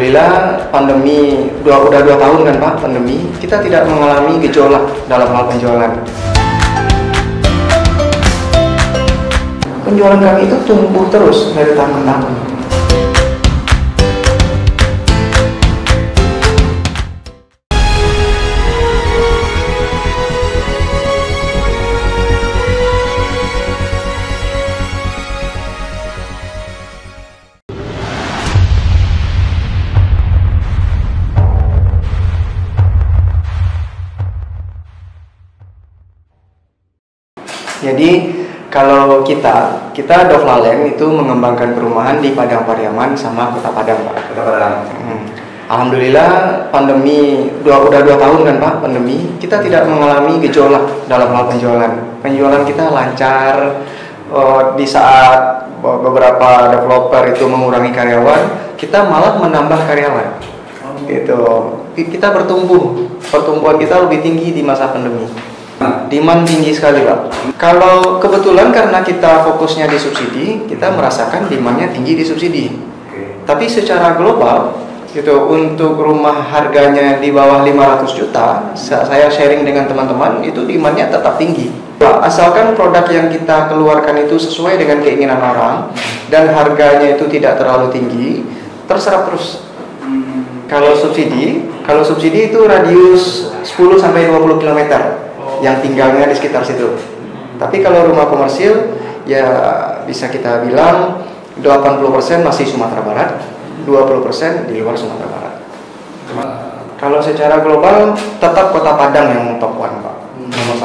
Alhamdulillah pandemi udah 2 tahun kan Pak, pandemi kita tidak mengalami gejolak dalam hal penjualan. Penjualan kami itu tumbuh terus dari tahun ke tahun. Jadi kalau kita Dovlalen itu mengembangkan perumahan di Padang Pariaman sama Kota Padang, Pak. Kota Padang. Alhamdulillah pandemi udah 2 tahun kan Pak, pandemi kita tidak mengalami gejolak dalam hal penjualan. Penjualan kita lancar. Di saat beberapa developer itu mengurangi karyawan, kita malah menambah karyawan. Gitu. Kita pertumbuhan kita lebih tinggi di masa pandemi. Demand tinggi sekali Pak. Kalau kebetulan karena kita fokusnya di subsidi, kita merasakan demandnya tinggi di subsidi. Tapi secara global, gitu, untuk rumah harganya di bawah 500 juta, saya sharing dengan teman-teman, itu demandnya tetap tinggi. Asalkan produk yang kita keluarkan itu sesuai dengan keinginan orang dan harganya itu tidak terlalu tinggi, terserap terus. Kalau subsidi itu radius 10-20 km. Yang tinggalnya di sekitar situ. Tapi kalau rumah komersil ya bisa kita bilang 80% masih Sumatera Barat, 20% di luar Sumatera Barat. Kalau secara global tetap Kota Padang yang top 1 Pak, nomor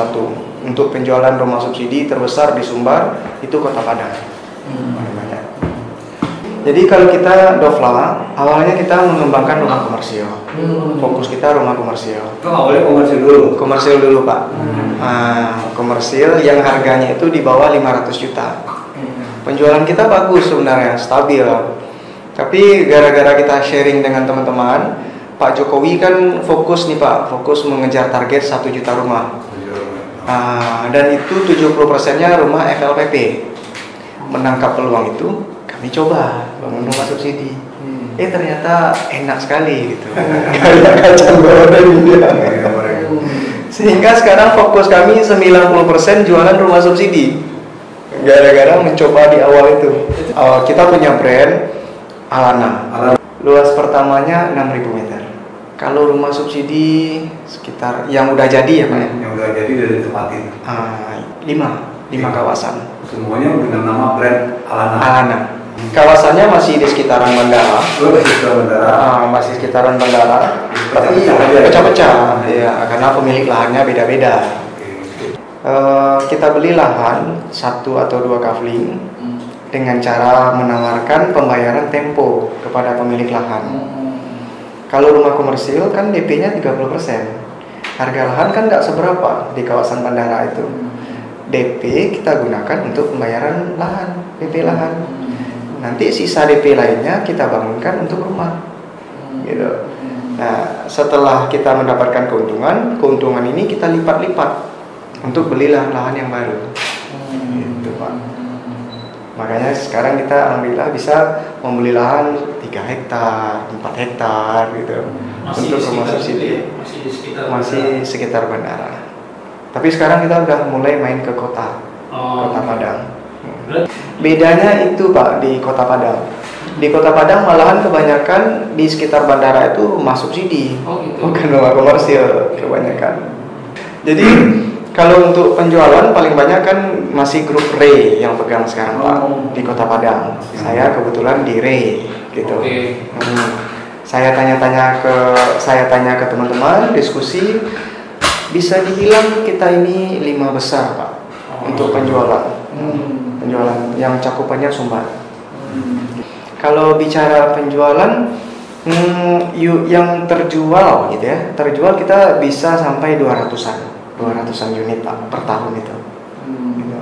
1. Untuk penjualan rumah subsidi terbesar di Sumbar itu Kota Padang. Jadi kalau kita Dovla, awalnya kita mengembangkan rumah komersil. Fokus kita rumah komersil. Itu awalnya komersil dulu? Komersil dulu Pak. Komersil yang harganya itu di bawah 500 juta. Penjualan kita bagus sebenarnya, stabil. Tapi gara-gara kita sharing dengan teman-teman, Pak Jokowi kan fokus nih Pak, fokus mengejar target 1 juta rumah. Dan itu 70%-nya rumah FLPP. Menangkap peluang itu, kami coba bangun rumah subsidi. Ternyata enak sekali gitu. Kayak kacang goreng gitu. Sehingga sekarang fokus kami 90% jualan rumah subsidi. Gara-gara mencoba di awal itu. Kita punya brand Alana. Luas pertamanya 6.000 meter. Kalau rumah subsidi sekitar yang udah jadi ya Pak ya? Yang udah jadi dari tempatin. 5 kawasan. Semuanya dengan nama brand Alana. Alana. Kawasannya masih di sekitaran bandara. Masih sekitaran bandara. Tapi pecah-pecah. Ya, karena pemilik lahannya beda-beda. Kita beli lahan 1 atau 2 kafling dengan cara menawarkan pembayaran tempo kepada pemilik lahan. Kalau rumah komersil kan DP-nya 30%. Harga lahan kan nggak seberapa di kawasan bandara itu. DP kita gunakan untuk pembayaran lahan, DP lahan. Nanti sisa DP lainnya kita bangunkan untuk rumah. Gitu. Nah, setelah kita mendapatkan keuntungan ini kita lipat-lipat untuk beli lahan-lahan yang baru. Gitu, Pak. Makanya sekarang kita alhamdulillah bisa membeli lahan 3 hektar, 4 hektar gitu. Untuk rumah subsidi. Masih sekitar bandara. Tapi sekarang kita udah mulai main ke kota Padang. Bedanya itu Pak di Kota Padang. Di Kota Padang malahan kebanyakan di sekitar bandara itu rumah subsidi, bukan rumah komersil kebanyakan. Jadi kalau untuk penjualan paling banyak kan masih grup Re yang pegang sekarang Pak di Kota Padang. Saya kebetulan di Re gitu. Saya tanya ke teman-teman, diskusi, bisa dibilang kita ini 5 besar Pak untuk penjualan. Penjualan yang cakupannya Sumbar. Kalau bicara penjualan yang terjual gitu ya, terjual kita bisa sampai 200-an unit Pak per tahun itu. Gitu.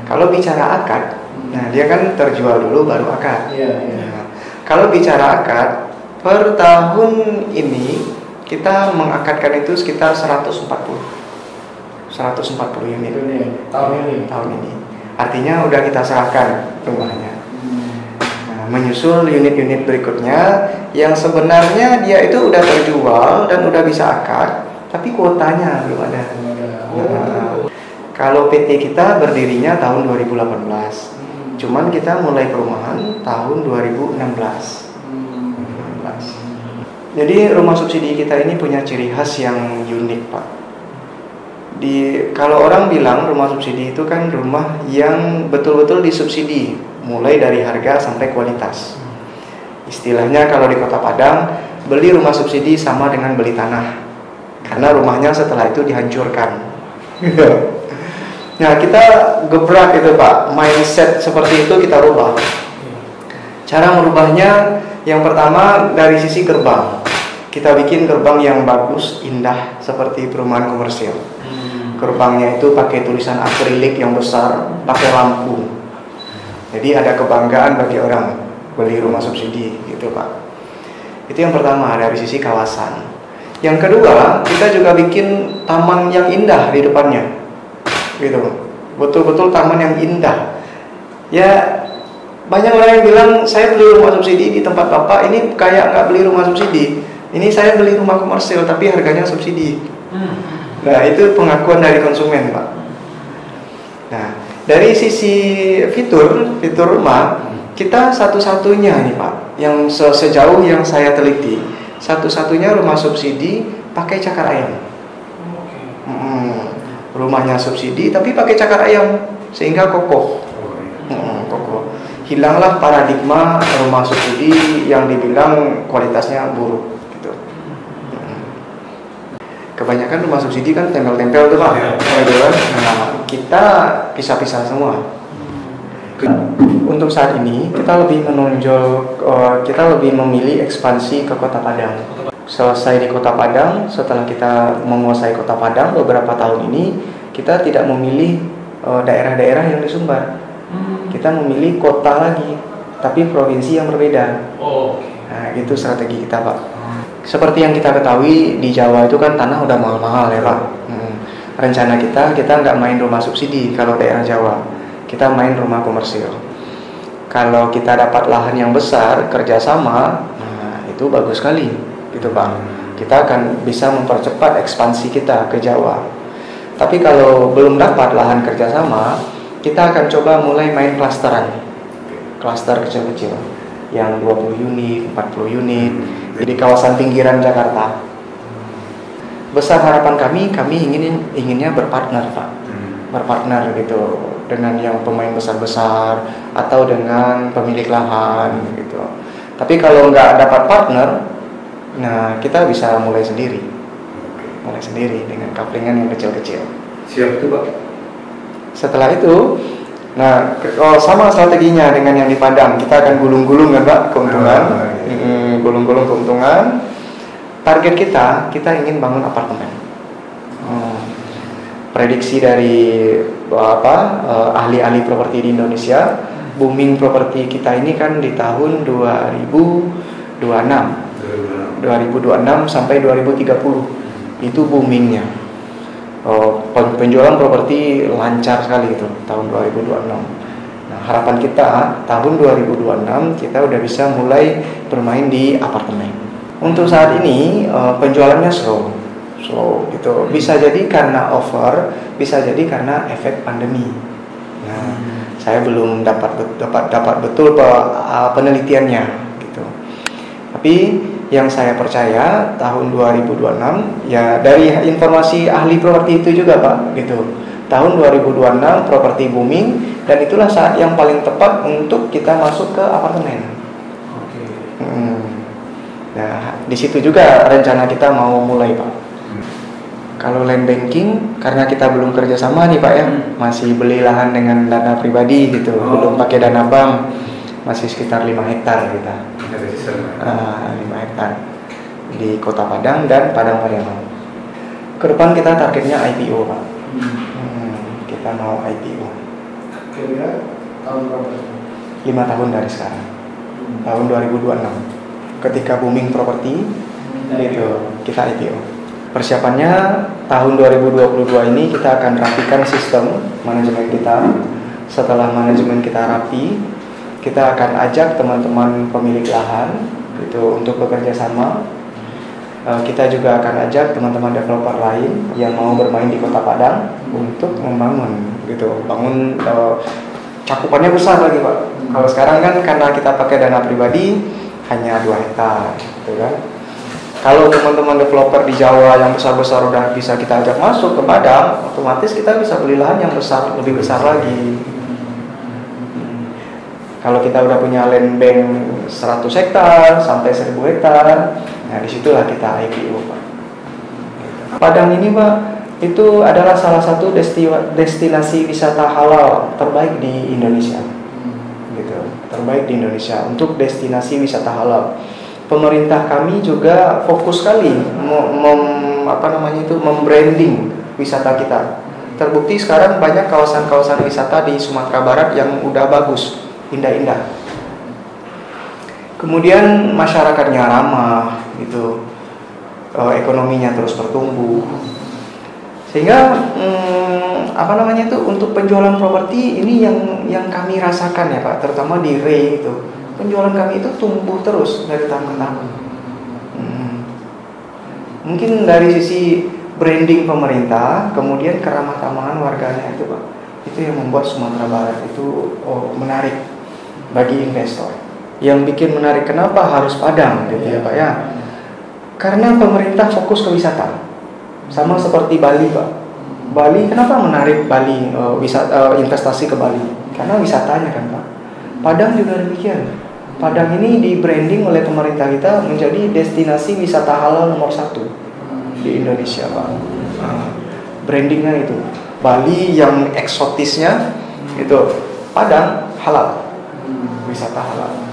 Kalau bicara akad, nah dia kan terjual dulu baru akad. Nah, kalau bicara akad per tahun ini kita mengakadkan itu sekitar 140 unit tahun ini. Artinya udah kita serahkan rumahnya. Nah, menyusul unit-unit berikutnya yang sebenarnya dia itu udah terjual dan udah bisa akad, tapi kuotanya belum ada. Kalau PT kita berdirinya tahun 2018, cuman kita mulai perumahan tahun 2016. Jadi rumah subsidi kita ini punya ciri khas yang unik, Pak. Kalau orang bilang rumah subsidi itu kan rumah yang betul-betul disubsidi, mulai dari harga sampai kualitas. Istilahnya kalau di Kota Padang, beli rumah subsidi sama dengan beli tanah, karena rumahnya setelah itu dihancurkan. Nah, kita gebrak itu, Pak. Mindset seperti itu kita rubah. Cara merubahnya, yang pertama dari sisi gerbang. Kita bikin gerbang yang bagus, indah, seperti perumahan komersial. Gerbangnya itu pakai tulisan akrilik yang besar, pakai lampu. Jadi ada kebanggaan bagi orang beli rumah subsidi, gitu Pak. Itu yang pertama dari sisi kawasan. Yang kedua, kita juga bikin taman yang indah di depannya, gitu. Betul-betul taman yang indah. Ya, banyak orang yang bilang saya beli rumah subsidi di tempat Bapak ini kayak nggak beli rumah subsidi. Ini saya beli rumah komersial tapi harganya subsidi. Nah, itu pengakuan dari konsumen, Pak. Nah, dari sisi fitur rumah, kita satu-satunya nih, Pak, yang sejauh yang saya teliti, satu-satunya rumah subsidi pakai cakar ayam. Rumahnya subsidi tapi pakai cakar ayam sehingga kokoh. Kokoh. Hilanglah paradigma rumah subsidi yang dibilang kualitasnya buruk. Kebanyakan rumah subsidi kan tempel-tempel tuh, Pak. Nah, kita pisah-pisah semua. Untuk saat ini kita lebih menonjol, kita lebih memilih ekspansi ke Kota Padang. Selesai di Kota Padang, setelah kita menguasai Kota Padang beberapa tahun ini, kita tidak memilih daerah-daerah yang di Sumbar. Kita memilih kota lagi, tapi provinsi yang berbeda. Nah, itu strategi kita, Pak. Seperti yang kita ketahui di Jawa itu kan tanah udah mahal-mahal ya, Pak. Rencana kita nggak main rumah subsidi kalau daerah Jawa, kita main rumah komersil. Kalau kita dapat lahan yang besar kerjasama, nah itu bagus sekali, gitu Pak. Kita akan bisa mempercepat ekspansi kita ke Jawa. Tapi kalau belum dapat lahan kerjasama, kita akan coba mulai main klasteran, klaster kecil-kecil, yang 20 unit, 40 unit. Di kawasan pinggiran Jakarta. Besar harapan kami inginnya berpartner, Pak. Berpartner gitu dengan yang pemain besar-besar atau dengan pemilik lahan gitu. Tapi kalau nggak dapat partner, nah kita bisa mulai sendiri dengan kaplingan yang kecil-kecil. Siap itu, Pak. Setelah itu, nah sama strateginya dengan yang di Padang, kita akan gulung-gulung kan, Pak, keuntungan. Gulung-gulung keuntungan. Target kita ingin bangun apartemen. Prediksi dari ahli-ahli properti di Indonesia, booming properti kita ini kan di tahun 2026 sampai 2030 itu boomingnya. Penjualan properti lancar sekali itu tahun 2026. Nah, harapan kita tahun 2026 kita udah bisa mulai bermain di apartemen. Untuk saat ini penjualannya slow gitu. Bisa jadi karena over, bisa jadi karena efek pandemi. Nah, saya belum dapat betul penelitiannya gitu. Tapi yang saya percaya tahun 2026 ya dari informasi ahli properti itu juga, Pak, gitu. Tahun 2026 properti booming dan itulah saat yang paling tepat untuk kita masuk ke apartemen. Nah, di situ juga rencana kita mau mulai, Pak. Kalau land banking, karena kita belum kerjasama nih, Pak ya, masih beli lahan dengan dana pribadi gitu, belum pakai dana bank, masih sekitar 5 hektar kita. 5 hektar di Kota Padang dan Padang Pariaman. Ke depan kita targetnya IPO, Pak. Kita mau IPO. Kira-kira tahun berapa? 5 tahun dari sekarang. Tahun 2026. Ketika booming properti, itu kita IPO. Persiapannya tahun 2022 ini kita akan rapikan sistem manajemen kita. Setelah manajemen kita rapi, kita akan ajak teman-teman pemilik lahan itu untuk bekerja sama. Kita juga akan ajak teman-teman developer lain yang mau bermain di Kota Padang untuk membangun gitu, bangun cakupannya besar lagi Pak. Kalau sekarang kan karena kita pakai dana pribadi hanya 2 hektar gitu kan. Kalau teman-teman developer di Jawa yang besar-besar udah bisa kita ajak masuk ke Padang, otomatis kita bisa beli lahan yang besar, lebih besar lagi. Kalau kita udah punya land bank 100 hektar sampai 1000 hektar, nah disitulah kita IPO Pak. Padang ini Pak, itu adalah salah satu destinasi wisata halal terbaik di Indonesia. Gitu, terbaik di Indonesia untuk destinasi wisata halal. Pemerintah kami juga fokus sekali membranding wisata kita. Terbukti sekarang banyak kawasan-kawasan wisata di Sumatera Barat yang udah bagus, indah-indah. Kemudian masyarakatnya ramah, gitu, ekonominya terus bertumbuh. Sehingga untuk penjualan properti ini yang kami rasakan ya Pak, terutama di RE itu. Penjualan kami itu tumbuh terus dari tahun ke tahun. Mungkin dari sisi branding pemerintah, kemudian keramah tamahan warganya itu Pak, itu yang membuat Sumatera Barat itu menarik bagi investor. Yang bikin menarik kenapa harus Padang gitu ya Pak ya? Karena pemerintah fokus ke wisata. Sama seperti Bali Pak. Bali kenapa menarik Bali investasi ke Bali? Karena wisatanya kan Pak. Padang juga demikian. Padang ini di branding oleh pemerintah kita menjadi destinasi wisata halal nomor 1 di Indonesia Pak. Brandingnya itu Bali yang eksotisnya itu, Padang halal, wisata halal.